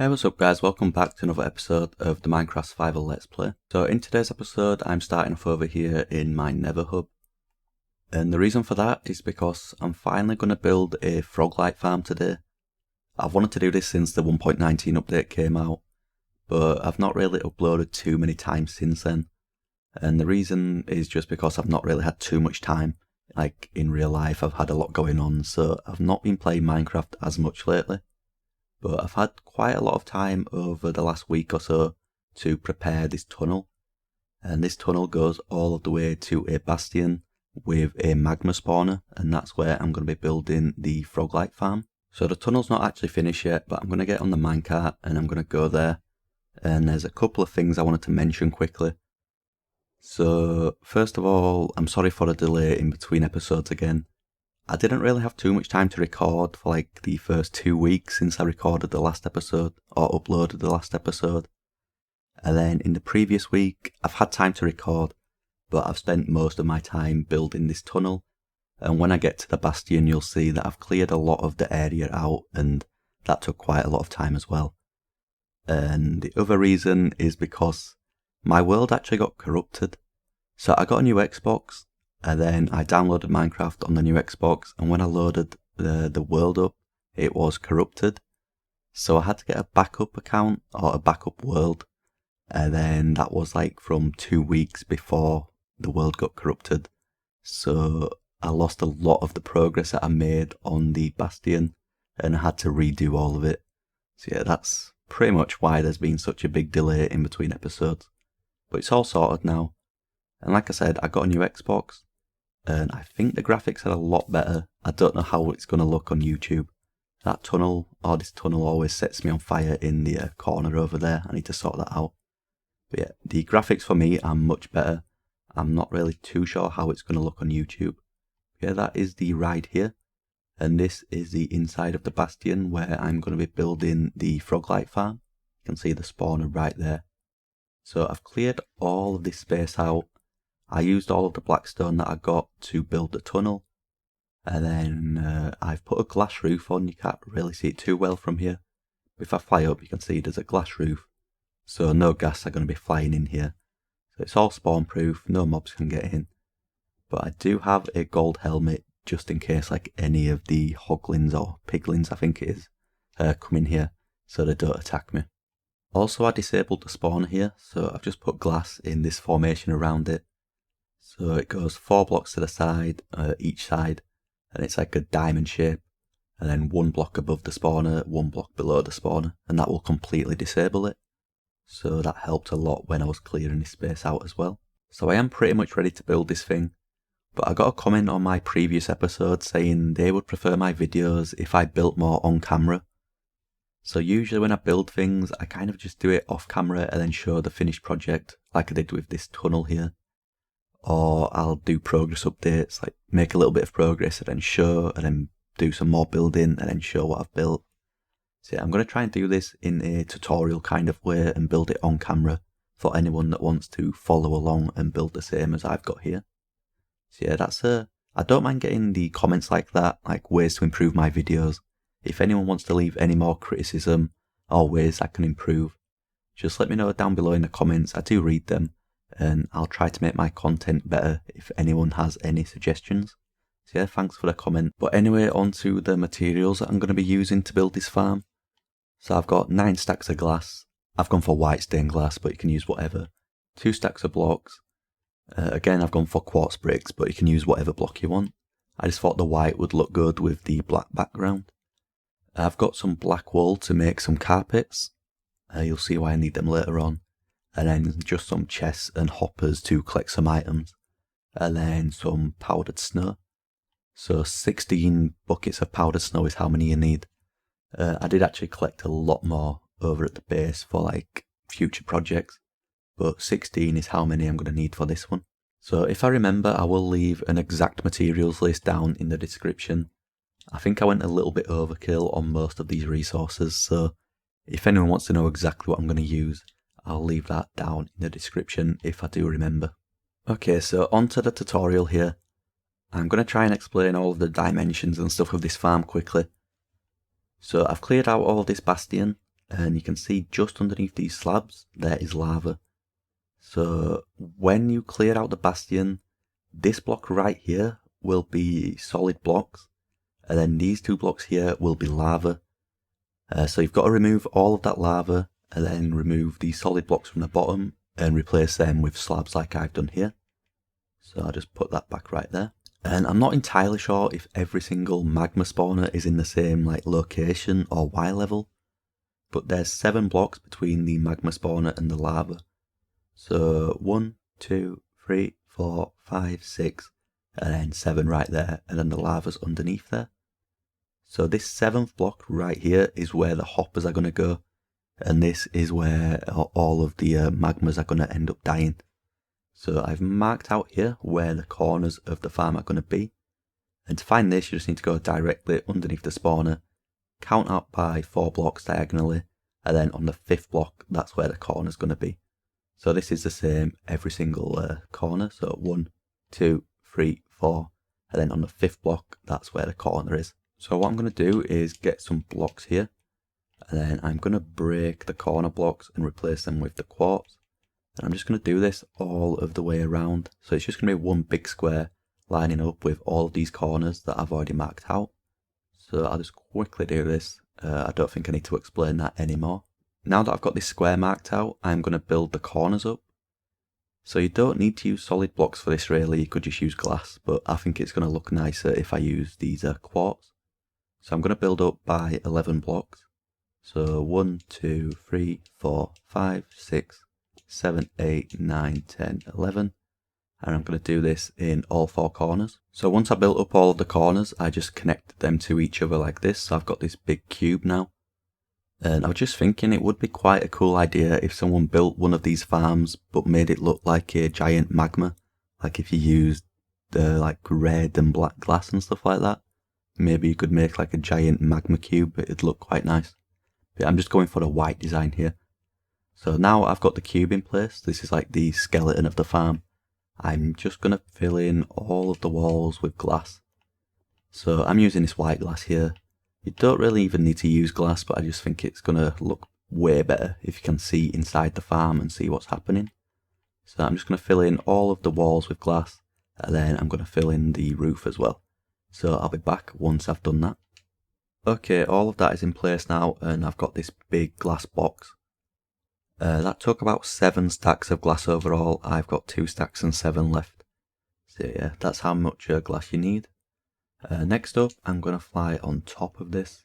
Hey, what's up guys, welcome back to another episode of the Minecraft Survival Let's Play. So in today's episode I'm starting off over here in my Nether hub. And the reason for that is because I'm finally going to build a Froglight farm today. I've wanted to do this since the 1.19 update came out, but I've not really uploaded too many times since then. And the reason is just because I've not really had too much time. Like in real life I've had a lot going on, so I've not been playing Minecraft as much lately. But I've had quite a lot of time over the last week or so to prepare this tunnel. And this tunnel goes all of the way to a Bastion with a magma spawner, and that's where I'm going to be building the Froglight farm. So the tunnel's not actually finished yet, but I'm going to get on the minecart and I'm going to go there. And there's a couple of things I wanted to mention quickly. So first of all, I'm sorry for the delay in between episodes again. I didn't really have too much time to record for like the first 2 weeks since I recorded the last episode, or uploaded the last episode. And then in the previous week, I've had time to record, but I've spent most of my time building this tunnel. And when I get to the Bastion, you'll see that I've cleared a lot of the area out, and that took quite a lot of time as well. And the other reason is because my world actually got corrupted. So I got a new Xbox, and then I downloaded Minecraft on the new Xbox, and when I loaded the world up, it was corrupted. So I had to get a backup account, or a backup world, and then that was like from 2 weeks before the world got corrupted. So I lost a lot of the progress that I made on the Bastion, and I had to redo all of it. So yeah, that's pretty much why there's been such a big delay in between episodes. But it's all sorted now. And like I said, I got a new Xbox, and I think the graphics are a lot better. I don't know how it's going to look on YouTube. That tunnel, or this tunnel, always sets me on fire in the corner over there. I need to sort that out. But yeah, the graphics for me are much better. I'm not really too sure how it's going to look on YouTube. Yeah, that is the ride here. And this is the inside of the Bastion where I'm going to be building the Froglight farm. You can see the spawner right there. So I've cleared all of this space out. I used all of the blackstone that I got to build the tunnel, and then I've put a glass roof on. You can't really see it too well from here. If I fly up, you can see there's a glass roof, so no ghasts are going to be flying in here. So it's all spawn proof, no mobs can get in. But I do have a gold helmet just in case like any of the hoglins or piglins, I think it is, come in here so they don't attack me. Also, I disabled the spawner here, so I've just put glass in this formation around it. So it goes 4 blocks to the side, each side, and it's like a diamond shape, and then 1 block above the spawner, 1 block below the spawner, and that will completely disable it. So that helped a lot when I was clearing this space out as well. So I am pretty much ready to build this thing, but I got a comment on my previous episode saying they would prefer my videos if I built more on camera. So usually when I build things, I kind of just do it off camera and then show the finished project, like I did with this tunnel here. Or I'll do progress updates, like make a little bit of progress and then show, and then do some more building and then show what I've built. So yeah, I'm going to try and do this in a tutorial kind of way and build it on camera for anyone that wants to follow along and build the same as I've got here. So yeah, I don't mind getting the comments like that, like ways to improve my videos. If anyone wants to leave any more criticism or ways I can improve, just let me know down below in the comments. I do read them, and I'll try to make my content better if anyone has any suggestions. So yeah, thanks for the comment. But anyway, on to the materials that I'm going to be using to build this farm. So I've got 9 stacks of glass. I've gone for white stained glass, but you can use whatever. 2 stacks of blocks. Again, I've gone for quartz bricks, but you can use whatever block you want. I just thought the white would look good with the black background. I've got some black wool to make some carpets. You'll see why I need them later on. And then just some chests and hoppers to collect some items. And then some powdered snow. So 16 buckets of powdered snow is how many you need. I did actually collect a lot more over at the base for like future projects. But 16 is how many I'm going to need for this one. So if I remember, I will leave an exact materials list down in the description. I think I went a little bit overkill on most of these resources, so if anyone wants to know exactly what I'm going to use, I'll leave that down in the description if I do remember. Okay, so on to the tutorial here. I'm going to try and explain all of the dimensions and stuff of this farm quickly. So I've cleared out all of this Bastion, and you can see just underneath these slabs there is lava. So when you clear out the Bastion, this block right here will be solid blocks, and then these two blocks here will be lava. So you've got to remove all of that lava and then remove the solid blocks from the bottom and replace them with slabs like I've done here. So I'll just put that back right there. And I'm not entirely sure if every single magma spawner is in the same location or Y level, but there's 7 blocks between the magma spawner and the lava. So 1, 2, 3, 4, 5, 6, and then 7 right there, and then the lava's underneath there. So this 7th block right here is where the hoppers are going to go, and this is where all of the magmas are going to end up dying. So I've marked out here where the corners of the farm are going to be, and to find this you just need to go directly underneath the spawner, count up by 4 blocks diagonally, and then on the 5th block that's where the corner's going to be. So this is the same every single corner, so 1, 2, 3, 4, and then on the 5th block that's where the corner is. So what I'm going to do is get some blocks here, and then I'm going to break the corner blocks and replace them with the quartz. And I'm just going to do this all of the way around, so it's just going to be one big square lining up with all of these corners that I've already marked out. So I'll just quickly do this. I don't think I need to explain that anymore. Now that I've got this square marked out, I'm going to build the corners up. So you don't need to use solid blocks for this really, you could just use glass, but I think it's going to look nicer if I use these quartz. So I'm going to build up by 11 blocks. So 1, 2, 3, 4, 5, 6, 7, 8, 9, 10, 11. And I'm going to do this in all 4 corners. So once I built up all of the corners, I just connected them to each other like this. So I've got this big cube now. And I was just thinking it would be quite a cool idea if someone built one of these farms but made it look like a giant magma. Like if you used the red and black glass and stuff like that. Maybe you could make like a giant magma cube, it'd look quite nice. But I'm just going for a white design here. So now I've got the cube in place, this is like the skeleton of the farm. I'm just going to fill in all of the walls with glass. So I'm using this white glass here. You don't really even need to use glass, but I just think it's going to look way better if you can see inside the farm and see what's happening. So I'm just going to fill in all of the walls with glass, and then I'm going to fill in the roof as well. So I'll be back once I've done that. Okay, all of that is in place now, and I've got this big glass box. That took about 7 stacks of glass overall. I've got 2 stacks and 7 left. So yeah, that's how much glass you need. Next up, I'm going to fly on top of this,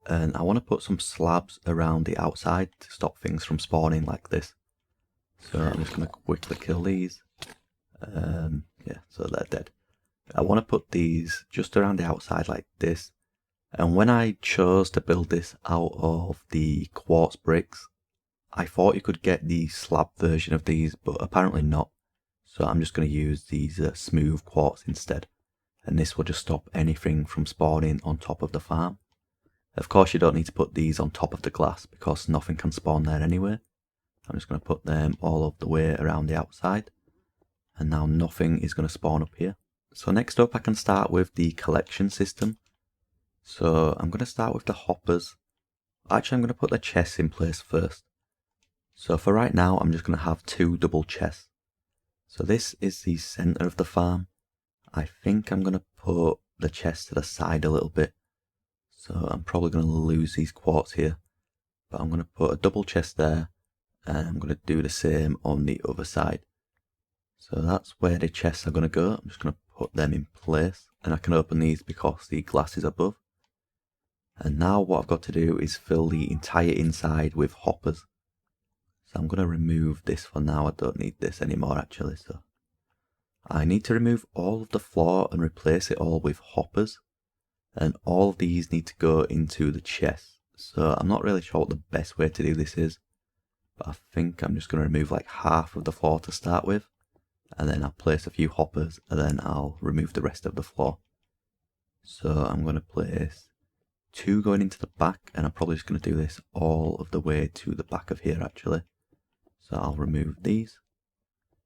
and I want to put some slabs around the outside to stop things from spawning like this. So I'm just going to quickly kill these. Yeah, so they're dead. I want to put these just around the outside like this, and when I chose to build this out of the quartz bricks, I thought you could get the slab version of these, but apparently not. So I'm just going to use these smooth quartz instead. And this will just stop anything from spawning on top of the farm. Of course you don't need to put these on top of the glass because nothing can spawn there anyway. I'm just going to put them all of the way around the outside. And now nothing is going to spawn up here. So next up I can start with the collection system. So I'm going to start with the hoppers. Actually I'm going to put the chests in place first. So for right now I'm just going to have 2 double chests. So this is the center of the farm. I think I'm going to put the chest to the side a little bit. So I'm probably going to lose these quartz here. But I'm going to put a double chest there. And I'm going to do the same on the other side. So that's where the chests are going to go. I'm just going to put them in place. And I can open these because the glass is above. And now what I've got to do is fill the entire inside with hoppers. So I'm going to remove this for now. I don't need this anymore actually. So I need to remove all of the floor and replace it all with hoppers. And all of these need to go into the chest. So I'm not really sure what the best way to do this is. But I think I'm just going to remove like half of the floor to start with. And then I'll place a few hoppers and then I'll remove the rest of the floor. So I'm going to place 2 going into the back, and I'm probably just going to do this all of the way to the back of here actually. So I'll remove these.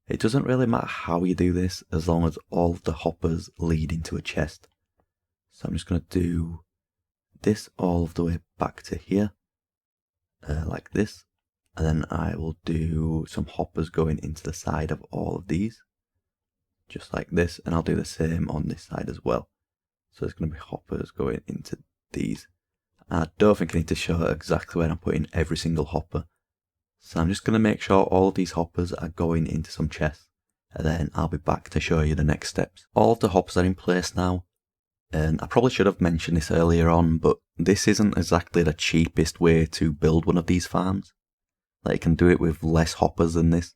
It doesn't really matter how you do this as long as all of the hoppers lead into a chest. So I'm just going to do this all of the way back to here. like this. And then I will do some hoppers going into the side of all of these, just like this. And I'll do the same on this side as well. So there's going to be hoppers going into these. I don't think I need to show exactly where I'm putting every single hopper. So I'm just going to make sure all of these hoppers are going into some chests. And then I'll be back to show you the next steps. All of the hoppers are in place now. And I probably should have mentioned this earlier on, but this isn't exactly the cheapest way to build one of these farms. Like, you can do it with less hoppers than this.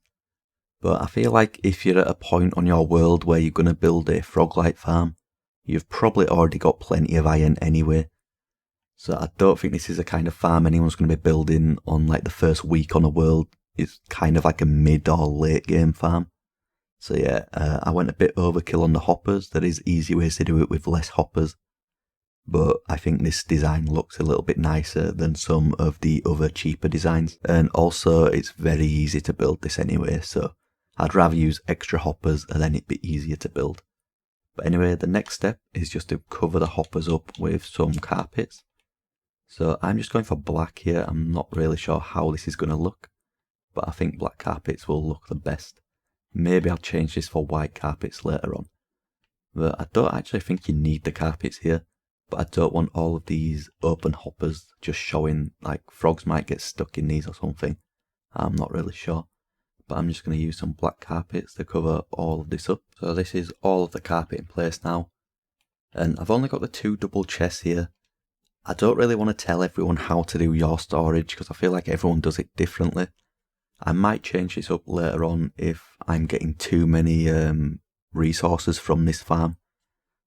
But I feel like if you're at a point on your world where you're going to build a Froglight farm, you've probably already got plenty of iron anyway. So I don't think this is a kind of farm anyone's going to be building on like the first week on a world. It's kind of like a mid or late game farm. So yeah, I went a bit overkill on the hoppers. There is easy ways to do it with less hoppers. But I think this design looks a little bit nicer than some of the other cheaper designs. And also it's very easy to build this anyway, so I'd rather use extra hoppers and then it'd be easier to build. But anyway, the next step is just to cover the hoppers up with some carpets. So I'm just going for black here. I'm not really sure how this is going to look, but I think black carpets will look the best. Maybe I'll change this for white carpets later on. But I don't actually think you need the carpets here. But I don't want all of these open hoppers just showing, like frogs might get stuck in these or something. I'm not really sure. But I'm just going to use some black carpets to cover all of this up. So this is all of the carpet in place now. And I've only got the 2 double chests here. I don't really want to tell everyone how to do your storage because I feel like everyone does it differently. I might change this up later on if I'm getting too many resources from this farm.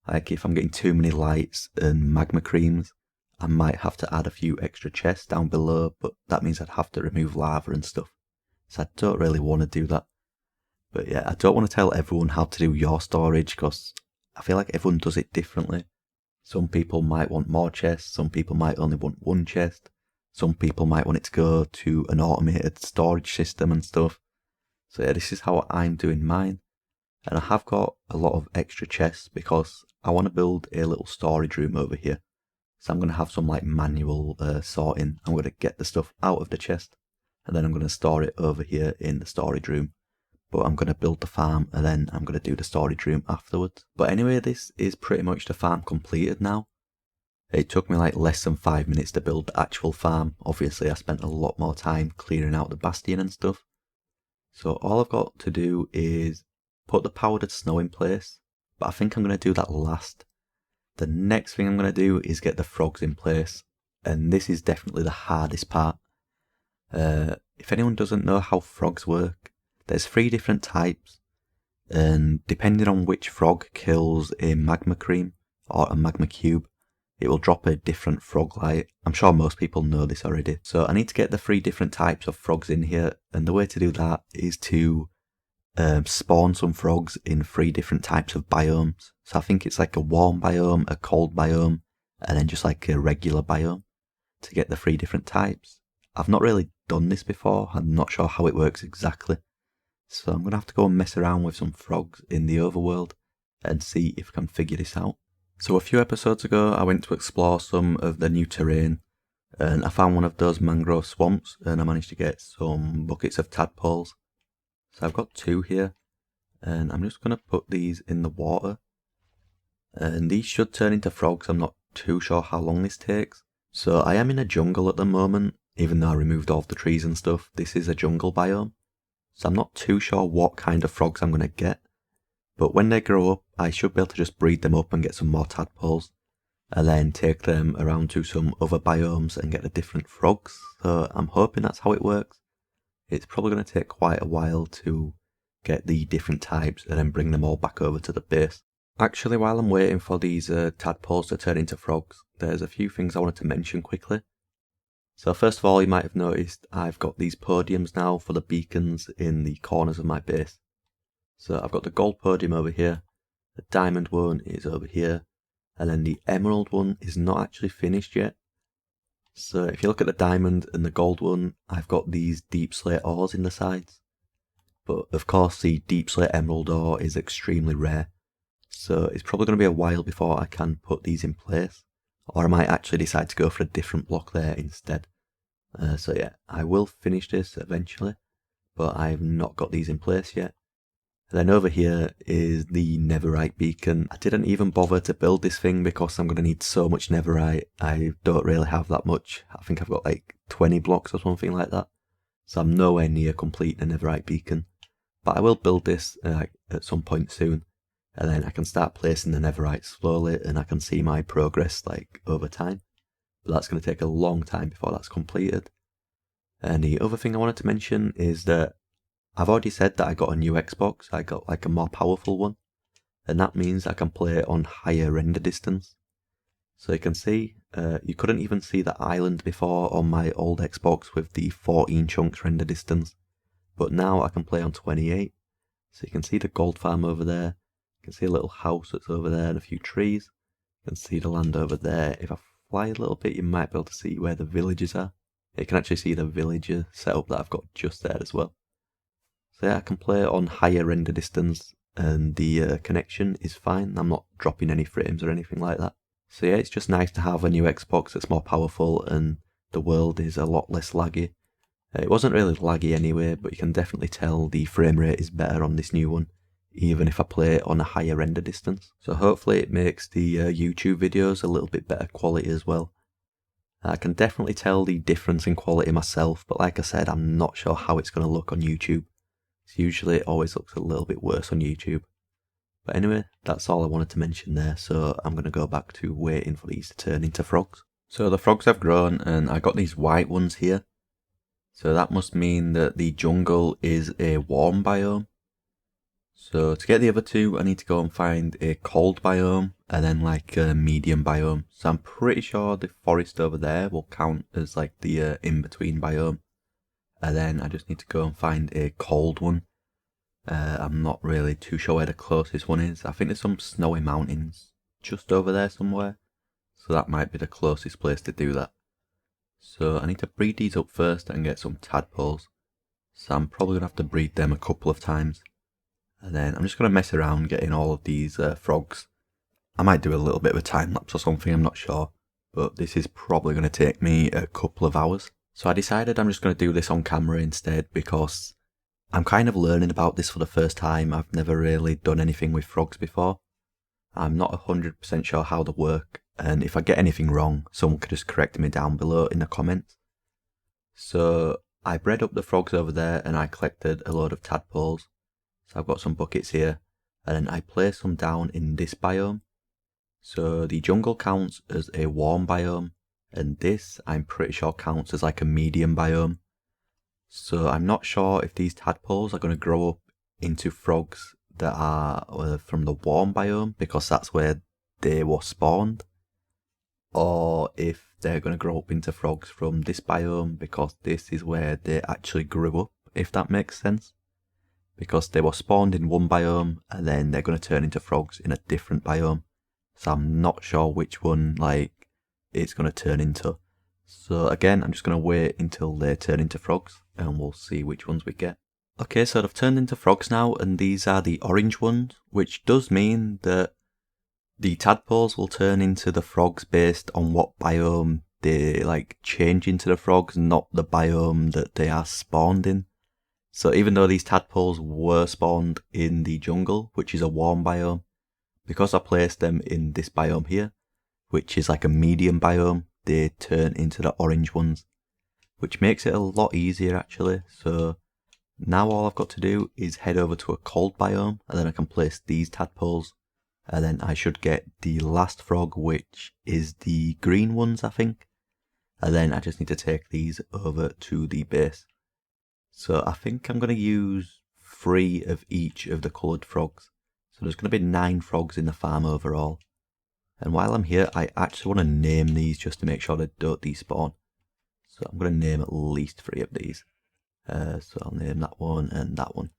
Like if I'm getting too many lights and magma creams, I might have to add a few extra chests down below, but that means I'd have to remove lava and stuff. So I don't really want to do that. But yeah, I don't want to tell everyone how to do your storage because I feel like everyone does it differently. Some people might want more chests, some people might only want 1 chest, some people might want it to go to an automated storage system and stuff. So yeah, this is how I'm doing mine. And I have got a lot of extra chests because I want to build a little storage room over here. So I'm going to have some like manual sorting. I'm going to get the stuff out of the chest and then I'm going to store it over here in the storage room. But I'm going to build the farm and then I'm going to do the storage room afterwards. But anyway, this is pretty much the farm completed now. It took me like less than 5 minutes to build the actual farm. Obviously I spent a lot more time clearing out the Bastion and stuff. So all I've got to do is put the powdered snow in place, but I think I'm going to do that last. The next thing I'm going to do is get the frogs in place, and this is definitely the hardest part. If anyone doesn't know how frogs work, there's 3 different types, and depending on which frog kills a magma cream or a magma cube, it will drop a different Froglight. I'm sure most people know this already. So I need to get the 3 different types of frogs in here, and the way to do that is to spawn some frogs in 3 different types of biomes. So I think it's like a warm biome, a cold biome, and then just like a regular biome to get the 3 different types. I've not really done this before. I'm not sure how it works exactly. So I'm going to have to go and mess around with some frogs in the overworld and see if I can figure this out. So a few episodes ago I went to explore some of the new terrain and I found one of those mangrove swamps and I managed to get some buckets of tadpoles. So I've got 2 here and I'm just going to put these in the water. And these should turn into frogs. I'm not too sure how long this takes. So I am in a jungle at the moment, even though I removed all of the trees and stuff. This is a jungle biome. So I'm not too sure what kind of frogs I'm going to get. But when they grow up, I should be able to just breed them up and get some more tadpoles. And then take them around to some other biomes and get the different frogs. So I'm hoping that's how it works. It's probably going to take quite a while to get the different types and then bring them all back over to the base. Actually, while I'm waiting for these tadpoles to turn into frogs, there's a few things I wanted to mention quickly. So first of all, you might have noticed I've got these podiums now for the beacons in the corners of my base. So I've got the gold podium over here, the diamond one is over here, and then the emerald one is not actually finished yet. So if you look at the diamond and the gold one, I've got these deep slate ores in the sides. But of course the deep slate emerald ore is extremely rare. So it's probably going to be a while before I can put these in place. Or I might actually decide to go for a different block there instead. So yeah, I will finish this eventually, but I've not got these in place yet. And then over here is the netherite beacon. I didn't even bother to build this thing because I'm going to need so much netherite. I don't really have that much. I think I've got like 20 blocks or something like that. So I'm nowhere near completing a netherite beacon. But I will build this at some point soon. And then I can start placing the netherite slowly and I can see my progress like over time. But that's going to take a long time before that's completed. And the other thing I wanted to mention is that I've already said that I got a new Xbox. I got like a more powerful one. And that means I can play on higher render distance. So you can see, you couldn't even see the island before on my old Xbox with the 14 chunks render distance. But now I can play on 28. So you can see the gold farm over there. You can see a little house that's over there and a few trees. You can see the land over there. If I fly a little bit, you might be able to see where the villages are. You can actually see the villager setup that I've got just there as well. So yeah, I can play on higher render distance and the connection is fine. I'm not dropping any frames or anything like that. So yeah, it's just nice to have a new Xbox that's more powerful and the world is a lot less laggy. It wasn't really laggy anyway, but you can definitely tell the frame rate is better on this new one, even if I play it on a higher render distance. So hopefully it makes the YouTube videos a little bit better quality as well. I can definitely tell the difference in quality myself, but like I said, I'm not sure how it's going to look on YouTube. Usually it always looks a little bit worse on YouTube. But anyway, that's all I wanted to mention there, so I'm going to go back to waiting for these to turn into frogs. So the frogs have grown and I got these white ones here. So that must mean that the jungle is a warm biome. So to get the other two, I need to go and find a cold biome and then like a medium biome. So I'm pretty sure the forest over there will count as like the in-between biome. And then I just need to go and find a cold one. I'm not really too sure where the closest one is. I think there's some snowy mountains just over there somewhere. So that might be the closest place to do that. So I need to breed these up first and get some tadpoles. So I'm probably going to have to breed them a couple of times. And then I'm just going to mess around getting all of these frogs. I might do a little bit of a time lapse or something, I'm not sure. But this is probably going to take me a couple of hours. So I decided I'm just going to do this on camera instead because I'm kind of learning about this for the first time. I've never really done anything with frogs before. I'm not 100% sure how they work, and if I get anything wrong, someone could just correct me down below in the comments. So I bred up the frogs over there and I collected a load of tadpoles. So I've got some buckets here, and then I placed them down in this biome. So the jungle counts as a warm biome, and this I'm pretty sure counts as like a medium biome. So I'm not sure if these tadpoles are going to grow up into frogs that are from the warm biome because that's where they were spawned, or if they're going to grow up into frogs from this biome because this is where they actually grew up, if that makes sense. Because they were spawned in one biome and then they're going to turn into frogs in a different biome. So I'm not sure which one like it's going to turn into. So again, I'm just going to wait until they turn into frogs and we'll see which ones we get. Okay, so they've turned into frogs now and these are the orange ones, which does mean that the tadpoles will turn into the frogs based on what biome they like change into the frogs, not the biome that they are spawned in. So even though these tadpoles were spawned in the jungle, which is a warm biome, because I placed them in this biome here, which is like a medium biome, they turn into the orange ones, which makes it a lot easier actually. So now all I've got to do is head over to a cold biome and then I can place these tadpoles and then I should get the last frog, which is the green ones I think, and then I just need to take these over to the base. So I think I'm going to use 3 of each of the coloured frogs. So there's going to be 9 frogs in the farm overall. And while I'm here, I actually want to name these just to make sure they don't despawn. So I'm going to name at least 3 of these. So I'll name that one and that one,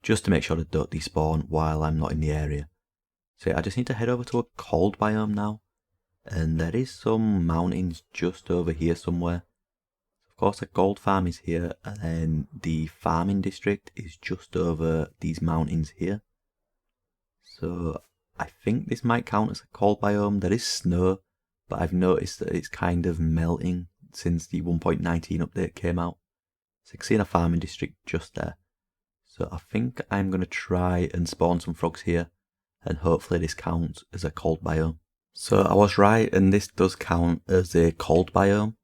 just to make sure they don't despawn while I'm not in the area. So I just need to head over to a cold biome now. And there is some mountains just over here somewhere. Of course, the gold farm is here, and then the farming district is just over these mountains here. So I think this might count as a cold biome. There is snow, but I've noticed that it's kind of melting since the 1.19 update came out. So you can see a farming district just there. So I think I'm going to try and spawn some frogs here, and hopefully this counts as a cold biome. So I was right, and this does count as a cold biome.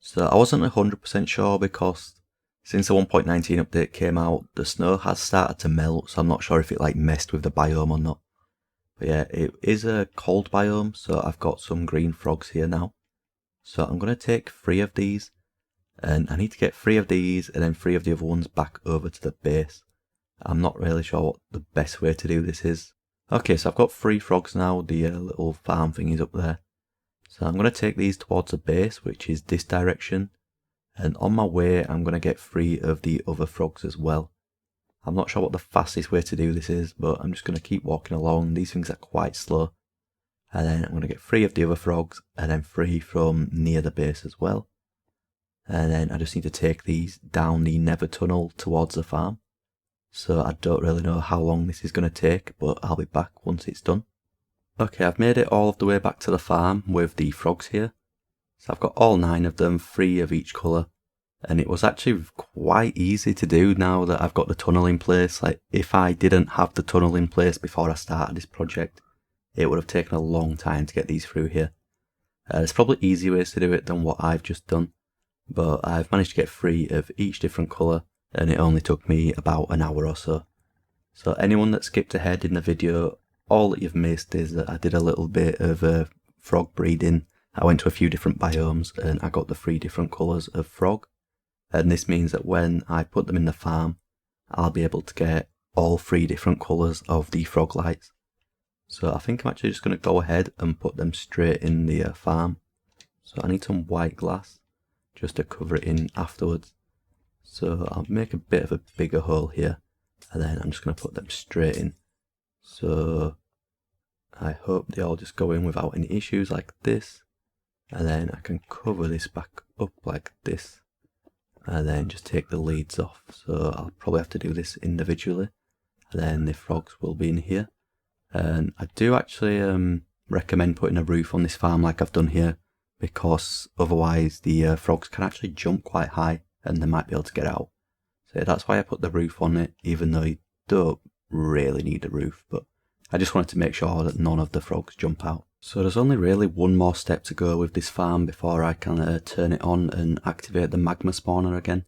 So I wasn't 100% sure because since the 1.19 update came out, the snow has started to melt, so I'm not sure if it like messed with the biome or not. But yeah, it is a cold biome, so I've got some green frogs here now. So I'm going to take 3 of these, and I need to get 3 of these and then 3 of the other ones back over to the base. I'm not really sure what the best way to do this is. Okay, so I've got 3 frogs now, the little farm thing is up there. So I'm going to take these towards the base, which is this direction. And on my way, I'm going to get 3 of the other frogs as well. I'm not sure what the fastest way to do this is, but I'm just going to keep walking along. These things are quite slow. And then I'm going to get 3 of the other frogs, and then 3 from near the base as well. And then I just need to take these down the nether tunnel towards the farm. So I don't really know how long this is going to take, but I'll be back once it's done. Okay, I've made it all of the way back to the farm with the frogs here. So I've got all 9 of them, 3 of each colour. And it was actually quite easy to do now that I've got the tunnel in place. Like, if I didn't have the tunnel in place before I started this project, it would have taken a long time to get these through here. There's probably easier ways to do it than what I've just done. But I've managed to get 3 of each different colour, and it only took me about an hour or so. So anyone that skipped ahead in the video, all that you've missed is that I did a little bit of frog breeding. I went to a few different biomes and I got the 3 different colours of frog. And this means that when I put them in the farm, I'll be able to get all 3 different colours of the Froglights. So I think I'm actually just going to go ahead and put them straight in the farm. So I need some white glass just to cover it in afterwards. So I'll make a bit of a bigger hole here, and then I'm just going to put them straight in. So I hope they all just go in without any issues like this. And then I can cover this back up like this, and then just take the leads off. So I'll probably have to do this individually, and then the frogs will be in here. And I do actually recommend putting a roof on this farm like I've done here, because otherwise the frogs can actually jump quite high and they might be able to get out. So that's why I put the roof on it, even though you don't really need a roof, but I just wanted to make sure that none of the frogs jump out. So there's only really one more step to go with this farm before I can turn it on and activate the magma spawner again.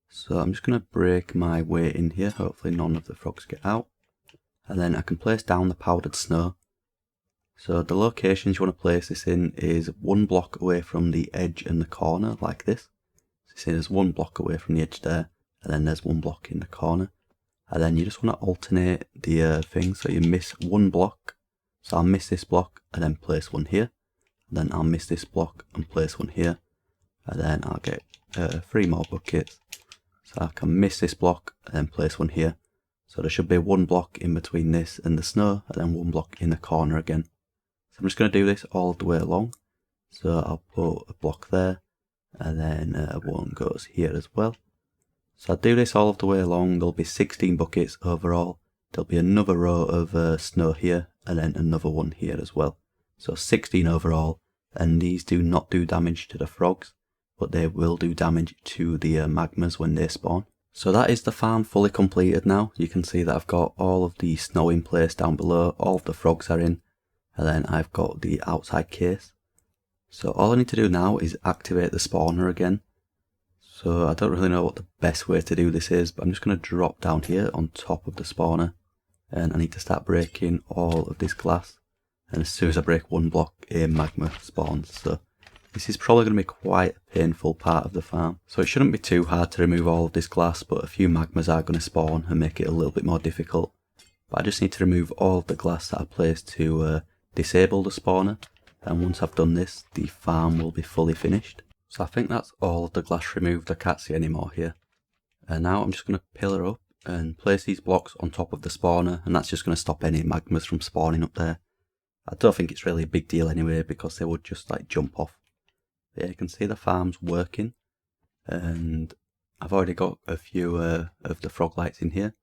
So I'm just going to break my way in here, hopefully none of the frogs get out. And then I can place down the powdered snow. So the locations you want to place this in is 1 block away from the edge and the corner, like this. So you see there's 1 block away from the edge there, and then there's 1 block in the corner. And then you just want to alternate the things, so you miss 1 block. So I'll miss this block and then place 1 here. And then I'll miss this block and place 1 here. And then I'll get 3 more buckets. So I can miss this block and then place 1 here. So there should be 1 block in between this and the snow, and then 1 block in the corner again. So I'm just going to do this all the way along. So I'll put a block there, and then 1 goes here as well. So I'll do this all of the way along. There'll be 16 buckets overall. There'll be another row of snow here, and then another one here as well. So 16 overall, and these do not do damage to the frogs, but they will do damage to the magmas when they spawn. So that is the farm fully completed now. You can see that I've got all of the snow in place down below, all of the frogs are in, and then I've got the outside case. So all I need to do now is activate the spawner again. So I don't really know what the best way to do this is, but I'm just going to drop down here on top of the spawner, and I need to start breaking all of this glass, and as soon as I break 1 block, a magma spawns. So this is probably going to be quite a painful part of the farm. So it shouldn't be too hard to remove all of this glass, but a few magmas are going to spawn and make it a little bit more difficult. But I just need to remove all of the glass that I placed to disable the spawner, and once I've done this, the farm will be fully finished. So I think that's all of the glass removed. I can't see any more here. And now I'm just going to pillar up and place these blocks on top of the spawner, and that's just going to stop any magmas from spawning up there. I don't think it's really a big deal anyway, because they would just like jump off. But yeah, you can see the farm's working, and I've already got a few of the Froglights in here.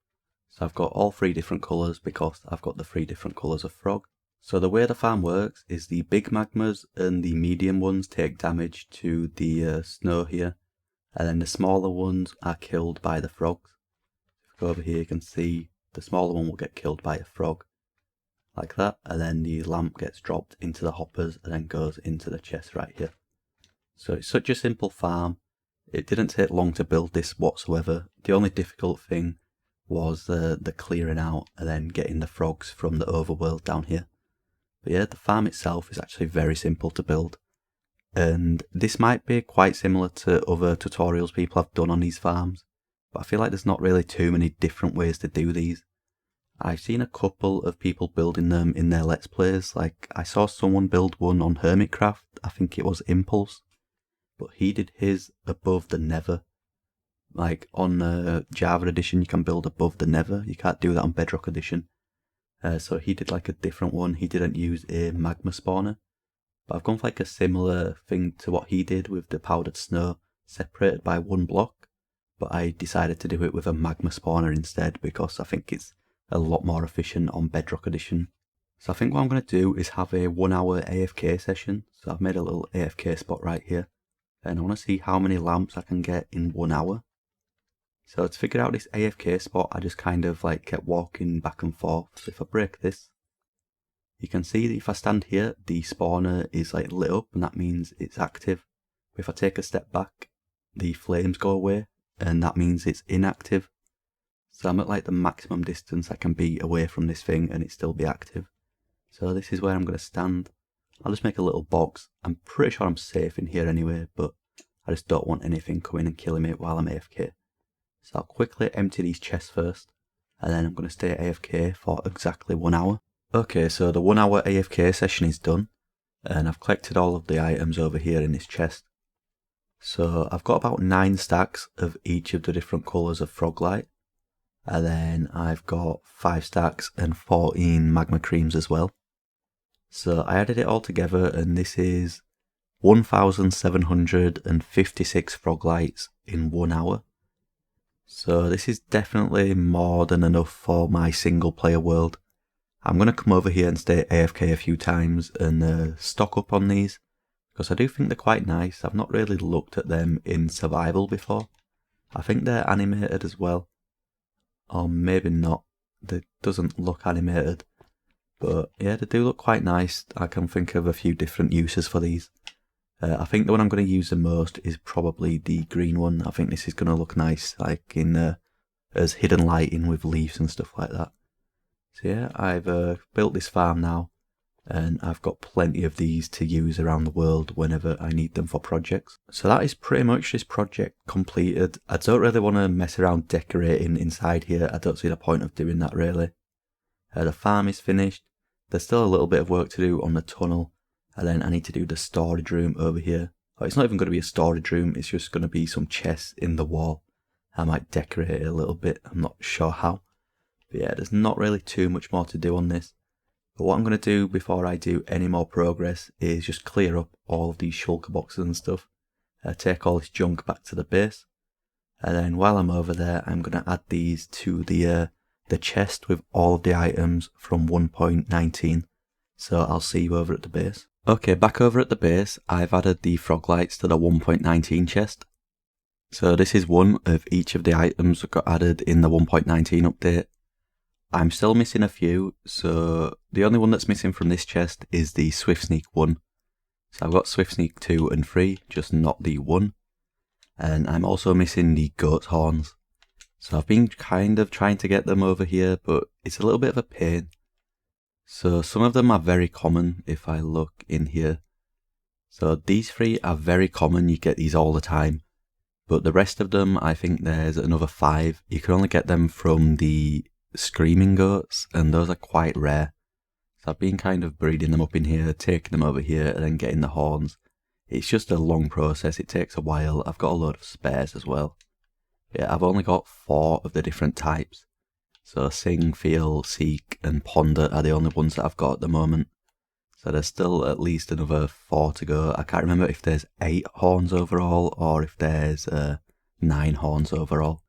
So I've got all 3 different colours because I've got the 3 different colours of frog. So the way the farm works is the big magmas and the medium ones take damage to the snow here, and then the smaller ones are killed by the frogs. If you go over here you can see the smaller one will get killed by a frog, like that, and then the lamp gets dropped into the hoppers and then goes into the chest right here. So it's such a simple farm. It didn't take long to build this whatsoever. The only difficult thing was the clearing out and then getting the frogs from the overworld down here. But yeah, the farm itself is actually very simple to build. And this might be quite similar to other tutorials people have done on these farms, but I feel like there's not really too many different ways to do these. I've seen a couple of people building them in their Let's Plays. Like, I saw someone build one on Hermitcraft, I think it was Impulse, but he did his above the Nether. Like, on Java Edition you can build above the Nether, you can't do that on Bedrock Edition. So he did like a different one. He didn't use a magma spawner, but I've gone for like a similar thing to what he did with the powdered snow separated by one block, but I decided to do it with a magma spawner instead because I think it's a lot more efficient on Bedrock Edition. So I think what I'm going to do is have a 1 hour AFK session. So I've made a little AFK spot right here, and I want to see how many lamps I can get in 1 hour. So to figure out this AFK spot, I just kind of like kept walking back and forth. So if I break this, you can see that if I stand here, the spawner is like lit up and that means it's active. But if I take a step back, the flames go away and that means it's inactive. So I'm at like the maximum distance I can be away from this thing and it still be active. So this is where I'm going to stand. I'll just make a little box. I'm pretty sure I'm safe in here anyway, but I just don't want anything coming and killing me while I'm AFK. So I'll quickly empty these chests first, and then I'm going to stay AFK for exactly 1 hour. Okay, so the 1 hour AFK session is done, and I've collected all of the items over here in this chest. So I've got about 9 stacks of each of the different colours of Froglight, and then I've got 5 stacks and 14 magma creams as well. So I added it all together, and this is 1,756 Froglights in 1 hour. So this is definitely more than enough for my single player world. I'm going to come over here and stay AFK a few times and stock up on these, because I do think they're quite nice. I've not really looked at them in survival before. I think they're animated as well, or maybe not. They doesn't look animated, but yeah, they do look quite nice. I can think of a few different uses for these. I think the one I'm going to use the most is probably the green one. I think this is going to look nice, like in as hidden lighting with leaves and stuff like that. So yeah, I've built this farm now, and I've got plenty of these to use around the world whenever I need them for projects. So that is pretty much this project completed. I don't really want to mess around decorating inside here. I don't see the point of doing that really. The farm is finished. There's still a little bit of work to do on the tunnel. And then I need to do the storage room over here. Oh, it's not even going to be a storage room, it's just going to be some chests in the wall. I might decorate it a little bit, I'm not sure how. But yeah, there's not really too much more to do on this. But what I'm going to do before I do any more progress is just clear up all of these shulker boxes and stuff. Take all this junk back to the base. And then while I'm over there, I'm going to add these to the chest with all of the items from 1.19. So I'll see you over at the base. Okay, back over at the base, I've added the Froglights to the 1.19 chest. So this is one of each of the items that got added in the 1.19 update. I'm still missing a few, so the only one that's missing from this chest is the Swift Sneak 1. So I've got Swift Sneak 2 and 3, just not the 1. And I'm also missing the goat's horns. So I've been kind of trying to get them over here, but it's a little bit of a pain. So some of them are very common if I look in here. So these 3 are very common, you get these all the time. But the rest of them, I think there's another 5. You can only get them from the screaming goats, and those are quite rare. So I've been kind of breeding them up in here, taking them over here, and then getting the horns. It's just a long process, it takes a while. I've got a load of spares as well. Yeah, I've only got 4 of the different types. So Sing, Feel, Seek and Ponder are the only ones that I've got at the moment. So there's still at least another 4 to go. I can't remember if there's 8 horns overall or if there's 9 horns overall.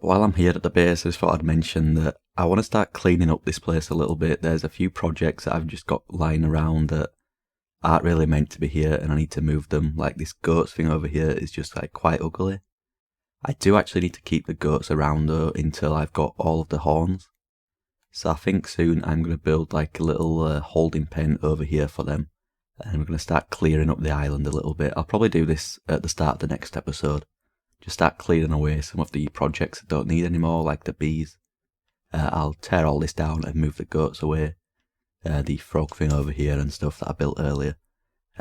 While I'm here at the base, I just thought I'd mention that I want to start cleaning up this place a little bit. There's a few projects that I've just got lying around that aren't really meant to be here and I need to move them. Like this goats thing over here is just like quite ugly. I do actually need to keep the goats around though until I've got all of the horns. So I think soon I'm going to build like a little holding pen over here for them. And we're going to start clearing up the island a little bit. I'll probably do this at the start of the next episode. Just start clearing away some of the projects I don't need anymore, like the bees. I'll tear all this down and move the goats away. The frog thing over here and stuff that I built earlier.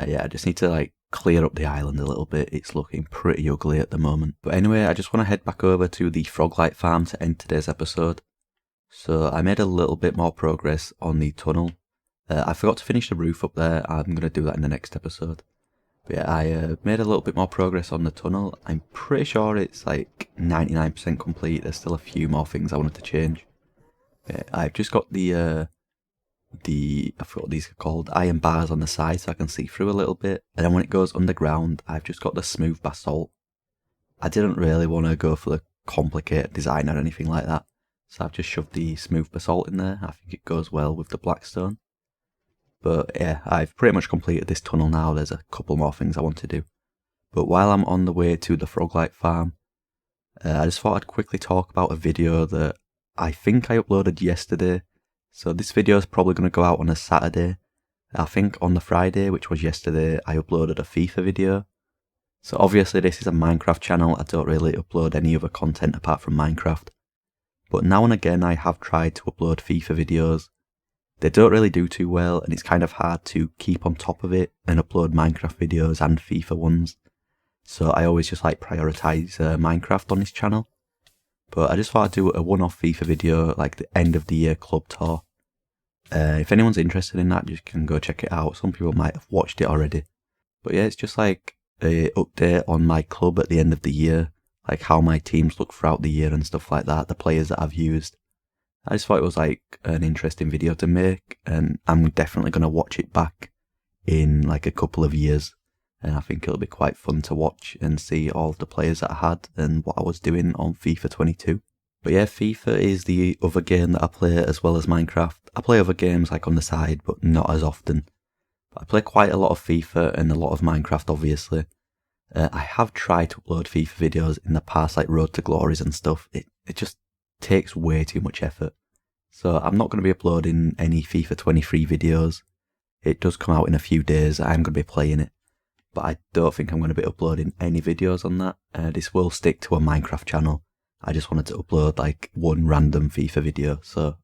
Yeah, I just need to like clear up the island a little bit. It's looking pretty ugly at the moment. But anyway, I just want to head back over to the Froglight farm to end today's episode. So I made a little bit more progress on the tunnel. I forgot to finish the roof up there. I'm going to do that in the next episode. But yeah, I made a little bit more progress on the tunnel. I'm pretty sure it's like 99% complete. There's still a few more things I wanted to change. Yeah, I've just got I forgot what these are called, iron bars on the side so I can see through a little bit. And then when it goes underground, I've just got the smooth basalt. I didn't really want to go for the complicated design or anything like that. So I've just shoved the smooth basalt in there. I think it goes well with the blackstone. But yeah, I've pretty much completed this tunnel now. There's a couple more things I want to do. But while I'm on the way to the Froglight farm, I just thought I'd quickly talk about a video that I think I uploaded yesterday. So this video is probably going to go out on a Saturday. I think on the Friday, which was yesterday, I uploaded a FIFA video. So obviously this is a Minecraft channel. I don't really upload any other content apart from Minecraft. But now and again I have tried to upload FIFA videos. They don't really do too well and it's kind of hard to keep on top of it and upload Minecraft videos and FIFA ones. So I always just like prioritise Minecraft on this channel. But I just thought I'd do a one-off FIFA video, like the end of the year club tour. If anyone's interested in that, you can go check it out. Some people might have watched it already. But yeah, it's just like a update on my club at the end of the year. Like how my teams look throughout the year and stuff like that, the players that I've used. I just thought it was like an interesting video to make, and I'm definitely going to watch it back in like a couple of years. And I think it'll be quite fun to watch and see all of the players that I had and what I was doing on FIFA 22. But yeah, FIFA is the other game that I play as well as Minecraft. I play other games like on the side, but not as often. But I play quite a lot of FIFA and a lot of Minecraft, obviously. I have tried to upload FIFA videos in the past, like Road to Glories and stuff. It just takes way too much effort. So I'm not going to be uploading any FIFA 23 videos. It does come out in a few days. I'm going to be playing it. But I don't think I'm going to be uploading any videos on that. This will stick to a Minecraft channel. I just wanted to upload like one random FIFA video. So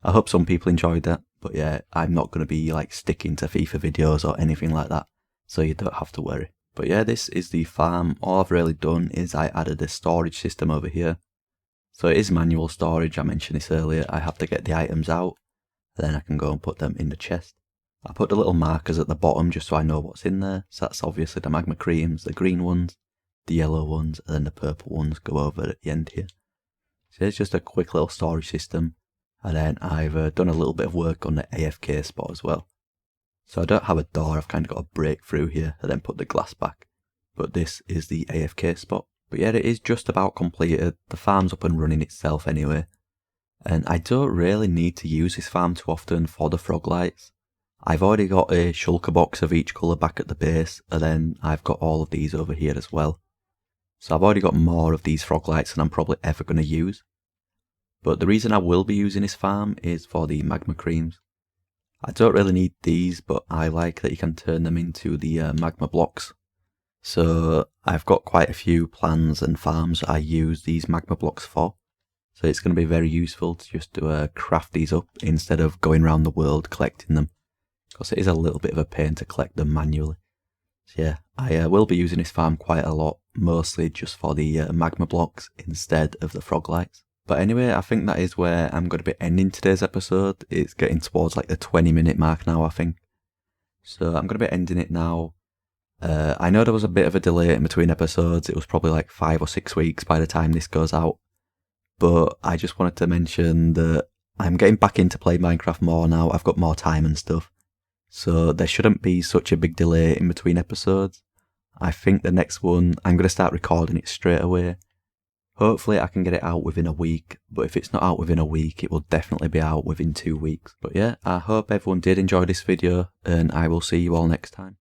I hope some people enjoyed that. But yeah, I'm not going to be like sticking to FIFA videos or anything like that. So you don't have to worry. But yeah, this is the farm. All I've really done is I added a storage system over here. So it is manual storage, I mentioned this earlier. I have to get the items out, then I can go and put them in the chest. I put the little markers at the bottom just so I know what's in there. So that's obviously the magma creams, the green ones, the yellow ones, and then the purple ones go over at the end here. So it's just a quick little storage system. And then I've done a little bit of work on the AFK spot as well. So I don't have a door, I've kind of got to break through here and then put the glass back. But this is the AFK spot. But yeah, it is just about completed. The farm's up and running itself anyway. And I don't really need to use this farm too often for the Froglights. I've already got a shulker box of each colour back at the base, and then I've got all of these over here as well. So I've already got more of these Froglights than I'm probably ever going to use. But the reason I will be using this farm is for the magma creams. I don't really need these, but I like that you can turn them into the magma blocks. So I've got quite a few plans and farms I use these magma blocks for. So it's going to be very useful to just craft these up instead of going around the world collecting them. Because it is a little bit of a pain to collect them manually. So yeah, I will be using this farm quite a lot, mostly just for the magma blocks instead of the Froglights. But anyway, I think that is where I'm going to be ending today's episode. It's getting towards like the 20-minute mark now, I think. So I'm going to be ending it now. I know there was a bit of a delay in between episodes. It was probably like 5 or 6 weeks by the time this goes out. But I just wanted to mention that I'm getting back into playing Minecraft more now. I've got more time and stuff. So there shouldn't be such a big delay in between episodes. I think the next one, I'm going to start recording it straight away. Hopefully I can get it out within a week, but if it's not out within a week, it will definitely be out within 2 weeks. But yeah, I hope everyone did enjoy this video, and I will see you all next time.